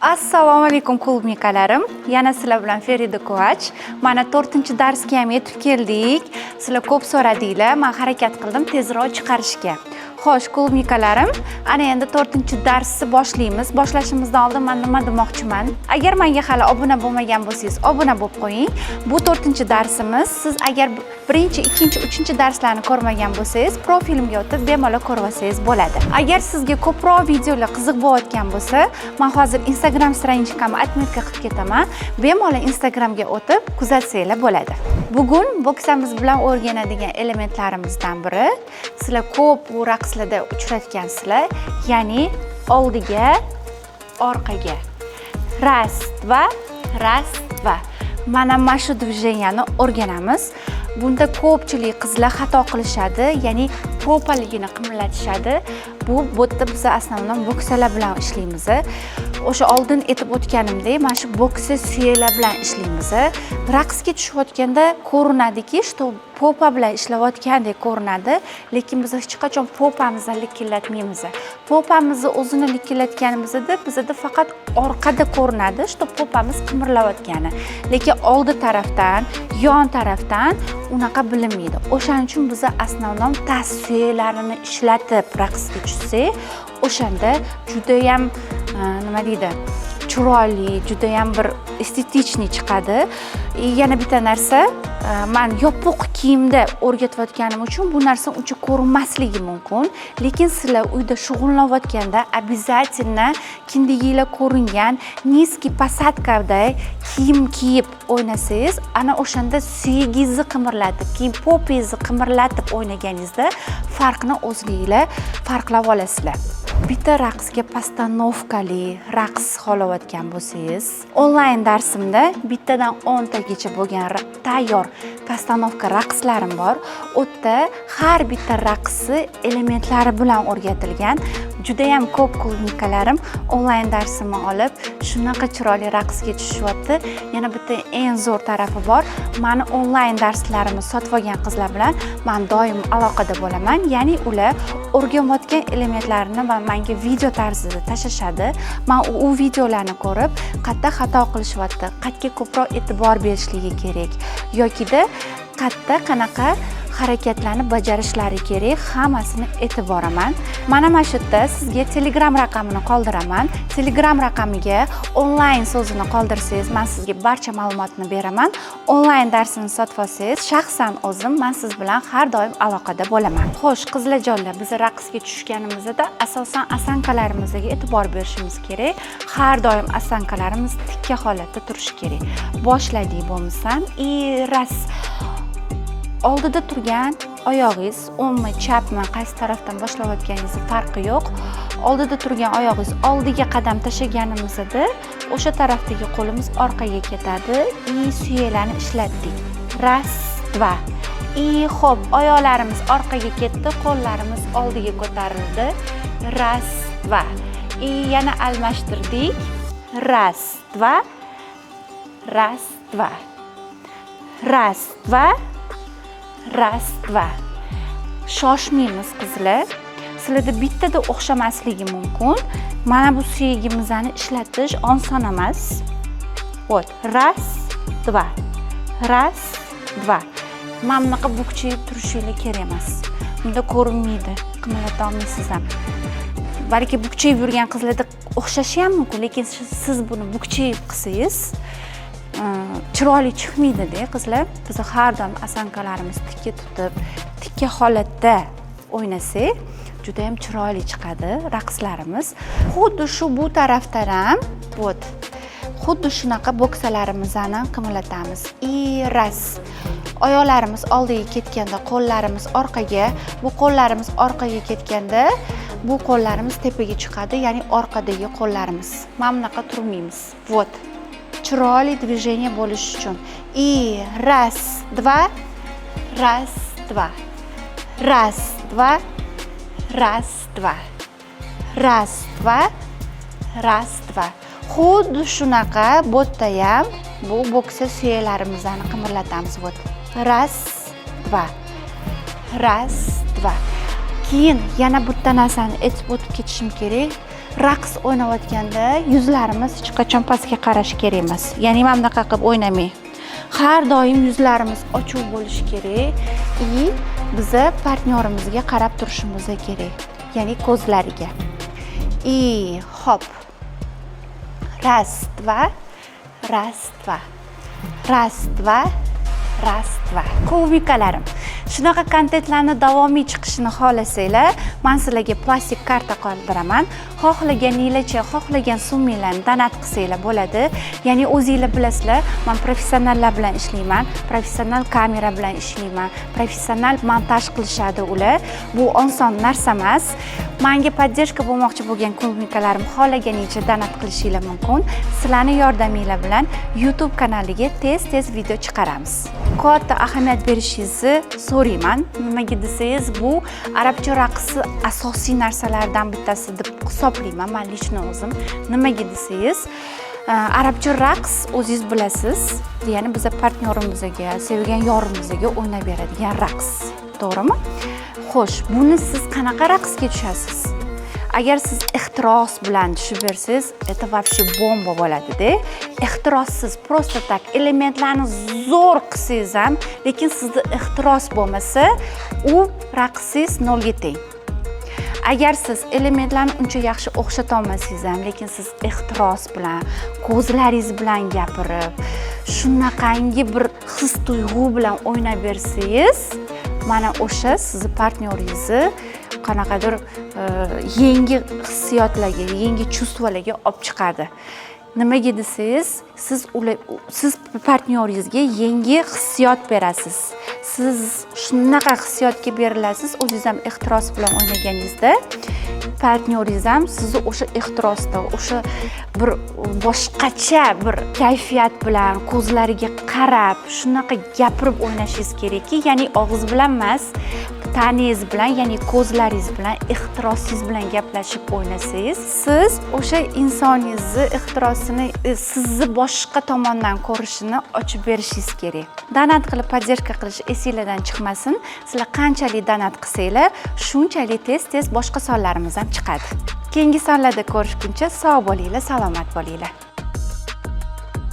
Assalomu alaykum klubnikalarim. Yana sizlar bilan Ferida Kovach. Mana 4-darsga ham yetib keldik. Sizlar ko'p so'radinglar. Men harakat qildim tezroq chiqarishga. Xo'sh, klubnikalarim, ana endi 4-darsni boshlaymiz. Boshlashimizdan oldin men nima demoqchiman? Agar menga hali obuna bo'lmagan bo'lsangiz, obuna bo'lib qo'ying. Bu 4-darsimiz. Siz agar 1, 2, 3-darslarni ko'rmagan bo'lsangiz, profilimga o'tib bemalol ko'rib olsangiz bo'ladi. Agar sizga ko'proq videolar qiziq bo'layotgan bo'lsa, men hozir Instagram stranичкамni отметка qilib ketaman. Bemalol Instagramga o'tib kuzatsanglar bo'ladi. Bugun boksamiz bilan o'rganadigan elementlarimizdan biri sizlar ko'p bu raqslarda uchratgansizlar, ya'ni oldiga, orqaga. Ras, dva. Mana shu движенияni o'rganamiz. Bunda ko'pchilik qizlar xato qilishadi, ya'ni popaligini qimlatishadi. Bu yerda biz asosan boksalar bilan ishlaymiz. O'sha oldin aytib o'tganimdek, mana shu boksa suyaklar bilan ishlaymiz. Raqsga tushayotganda ko'rinadiki, что popa bilan ishlayotgandek ko'rinadi, lekin biz hech qachon popamizni likillatmaymiz. Popamizni o'zini likillatganimizda bizda faqat orqada ko'rinadi, что popamiz qimirlayotgani. Lekin oldi tarafdan, yon tarafdan unaqa bilinmaydi. O'shaning uchun biz asnonom tas suyaklarini ishlatib raqsga tushsak, o'shanda juda ham nima deydi? Chiroyli, juda ham bir estetichniy chiqadi. Yana bitta narsa, men yopiq kiyimda o'rgatayotganim uchun bu narsa uncha ko'rinmasligi mumkin, lekin sizlar uyda shug'ullanayotganda обязательно kindiginglar ko'ringan nizki посадкада kiyim kiyib o'ynasangiz, ana o'shanda suyagingizni qimirlatib, keyin popingizni qimirlatib o'ynaganingizda farqni o'zingizlar farqlab olasizlar. Bitta raqsga postanovkali raqs xohlayotgan bo'lsangiz, onlayn darsimda bittadan 10 tagacha bo'lgan tayyor postanovka raqslarim bor. U yerda har bitta raqsi elementlari bilan o'rgatilgan. Juda ham ko'p klubnikalarim onlayn darsimni olib, shunaqa chiroyli raqsga tushyapti. Yana bitta eng zo'r tarafi bor. Meni onlayn darslarimni sotib olgan qizlar bilan men doim aloqada bo'laman. Ya'ni ular o'rganayotgan elementlarini menga video tarzida tashashadi. Men u videolarni ko'rib, qayerda xato qilishyapti, qayerga ko'proq e'tibor berishligi kerak yokida qayerda qanaqa harakatlarni bajarishlari kerak, hammasini aytib boraman. Mana shu yerda sizga Telegram raqamini qoldiraman. Telegram raqamiga onlayn so'zini qoldirsangiz, men sizga barcha ma'lumotni beraman. Onlayn darsini sotib olsangiz, shaxsan o'zim men siz bilan har doim aloqada bo'laman. Xo'sh, qizlarjonlar, biz raqsga tushganimizda asosan asankalarimizga e'tibor berishimiz kerak. Har doim asankalarimiz tikka holatda turishi kerak. Boshladik bo'lmasam, ras. Oldida turgan oyog'ingiz o'ngmi, chapmi, qaysi tarafdan boshlayotganingiz farqi yo'q. Oldida turgan oyog'ingiz oldiga qadam tashlaganimizda o'sha tarafdagi qo'limiz orqaga ketadi. Suyaklarni ishlatdik. Ras, dva. Xo'p, oyoqlarimiz orqaga ketdi, qo'llarimiz oldiga ko'tarildi. Ras, dva. Yana almashtirdik. Ras, dva. Ras, dva. Ras, dva. Ras, dva. Shoshmaymiz qizlar. Sizlarda bittada o'xshamasligi mumkin. Mana bu suyagimizni ishlatish oson emas. Vot, ras, dva. Ras, dva. Mana bunaqa bukchayib turishingiz kerak emas. Bunda ko'rinmaydi, qimirlata olmaysiz ham. Balki bukchayib yurgan qizlarda o'xshashi ham mumkin, lekin siz buni bukchayib qilsangiz, chiroyli chiqmaydi-da qizlar. Biz har doim asankalarimiz tikka tutib, tikka holatda o'ynasak, juda ham chiroyli chiqadi raqslarimiz. Xuddi shu bu tarafdan ham, xuddi shunaqa boksalarimizni qimirlatamiz. Ras. Oyoqlarimiz oldiga ketganda, qo'llarimiz orqaga, bu qo'llarimiz orqaga ketganda, bu qo'llarimiz tepaga chiqadi, ya'ni orqadagi qo'llarimiz. Mana bunaqa turmaymiz. Vot. Chiroyli движение bo'lish uchun. Ras, dva. Ras, dva. Ras, dva. Ras, dva. Ras, dva. Ras, dva. Xuddi shunaqa bo'tda ham bu boksa suyaklarimizni qimirlatamiz. Ras, dva. Ras, dva. Keyin yana bitta narsani aytib o'tib ketishim kerak. raqs o'ynayotganda yuzlarimiz hech qachon pastga qarashi kerak emas. Ya'ni mana bunaqa qilib o'ynamang. Har doim yuzlarimiz ochiq bo'lishi kerak va biza partnyorimizga qarab turishimiz kerak. Ya'ni ko'zlariga. Hop. Raz, dva. Kubikalarim. Shunaqa kontentlarni davomiy chiqishini xohlasanglar, men sizlarga plastik karta qoldiraman. Xohlaganingizcha, xohlagan summalarni donat qilsanglar bo'ladi. Ya'ni o'zingizlar bilasizlar, men professionallar bilan ishlayman, professional kamera bilan ishlayman, professional montaj qilishadi ular. Bu oson narsa emas. Menga podдержка bo'lmoqchi bo'lgan kubikalarim xohlaganingizcha donat qilishinglar mumkin. Sizlarning yordaminglar bilan YouTube kanaliga tez-tez video chiqaramiz. Katta ahamiyat berishingizni so'rayman. Nimaga desangiz, bu arabcha raqsi asosiy narsalardan bittasi deb hisoblayman men lично o'zim. Nimaga desangiz, arabcha raqs o'zingiz bilasiz, ya'ni biz partnyorimizga, sevgan yorimizga o'ynab beradigan raqs. To'g'rimi? Xo'sh, buni siz qanaqa raqsga tushasiz? Agar siz ehtiros bilan tushib bersangiz, это вообще bomba bo'ladi-da. Ehtirossiz, просто так elementlarni zo'r qilsangiz ham, lekin sizda ehtiros bo'lmasa, u raqsingiz nolga teng. Agar siz elementlarni uncha yaxshi o'xshata olmasangiz ham, lekin siz ehtiros bilan, ko'zlaringiz bilan gapirib, shunaqangi bir his-tuyg'u bilan o'ynab bersangiz, mana o'sha sizni partnyoringizni qanaqadir yangi hissiyotlarga, yangi chувствоlarga olib chiqadi. Nimaga desangiz, siz partnyoringizga yangi hissiyot berasiz. Siz shunaqa hissiyotga berilasiz, o'zingiz ham ehtiros bilan o'ynaganingizda, partnyoringiz ham sizni o'sha ehtirosda, o'sha bir boshqacha bir kayfiyat bilan ko'zlariga qarab, shunaqa gapirib o'ynashingiz kerakki, ya'ni og'iz bilan emas, taningiz bilan, ya'ni ko'zlaringiz bilan, ehtirosingiz bilan gaplashib o'ynasangiz, siz o'sha insoningizni ehtirosini, sizni boshqa tomondan ko'rishini ochib berishingiz kerak. Donat qilib podдержка qilish esingizdan chiqmasin. Sizlar qanchalik donat qilsanglar, shunchalik tez-tez boshqa sonlarimiz ham chiqadi. Keyingi sonlarda ko'rishguncha sog' bo'linglar, salomat bo'linglar.